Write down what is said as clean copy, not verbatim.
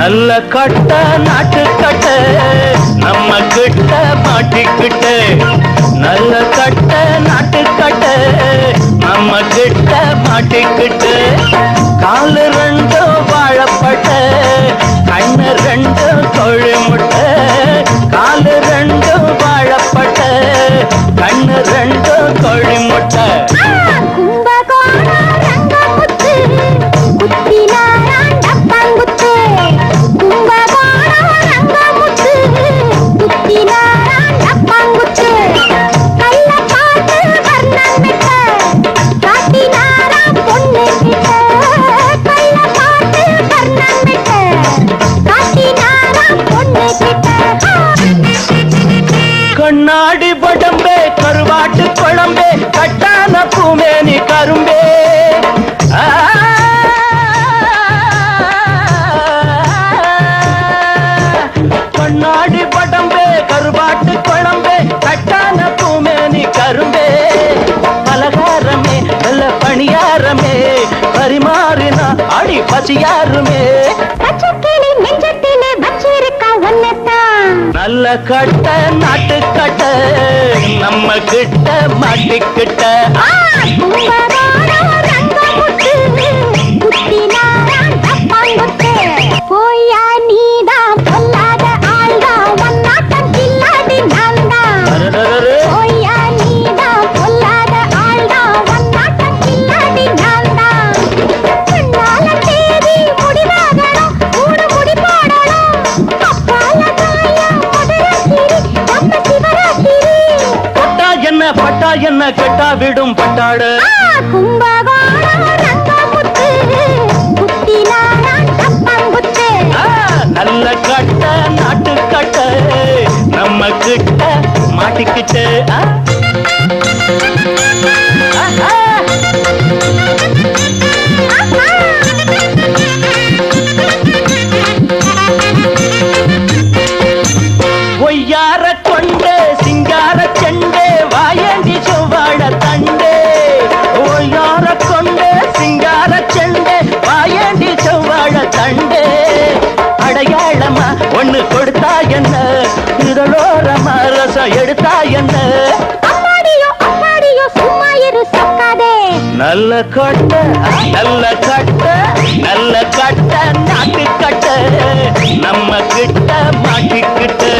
நல்ல கட்ட நாட்டு கட்ட நம்ம கிட்ட மாட்டிக்கிட்ட நல்ல கட்ட நாட்டு கட்ட நம்ம கிட்ட மாட்டிக்கிட்ட காலு ரெண்டு வாழப்பட்ட கண்ணு ரெண்டு தொழி முட்டை காலு ரெண்டு வாழப்பட்ட கண்ணு ரெண்டு தொழி முட்டை கண்ணாடி படம்பே கருவாட்டு குழம்பே கட்டான பூமேனி கரும்பே கண்ணாடி படம்பே கருவாட்டு குழம்பே கட்டான பூமேனி கரும்பே பலகாரமே நல்ல பணியாரமே பரிமாறினா அடி பசியாருமே நல்ல கட்ட நாட்டு கட்ட நம்ம கிட்ட மாட்டிக்கிட்ட போயா நீதான் பொல்லாத ஆள்தான் ஒன்னாட்டம் கில்லாடி நான்தான் போயா நீதான் பொல்லாத ஆள்தான் ஒன்னாட்டம் கில்லாடி நான்தான் கண்ணால தேடி முடிவாகணும் மூணு முடி போடணும் அப்பால தாயா மதுரகிரி நம்ம சிவராத்திரி பட்டா என்ன பட்டா என்ன கெட்டா விடும் பட்டாடு கும்பகோணம் ரங்கமுத்து புத்தினாரான் தப்பங்குத்து நல்ல கட்ட நாட்டு கட்ட நம்ம கிட்ட மாட்டிக்கிட்டு பொய்யார கொண்டே சிங்கார செண்டே வாயண்டி செவ்வாழ தண்டே ஒய்யார கொண்டே சிங்கார செண்டே வாயண்டி செவ்வாழ தண்டே அடையாளமா ஒண்ணு கொடுத்தா என்ன இதழோரமா ரசம் எடுத்தா என்ன அம்மாடியோ அம்மாடியோ சும்மா இரு சொக்காதே நல்ல கட்ட நல்ல கட்ட நல்ல கட்ட நாட்டு கட்ட நம்ம கிட்ட மாட்டிக்கிட்டு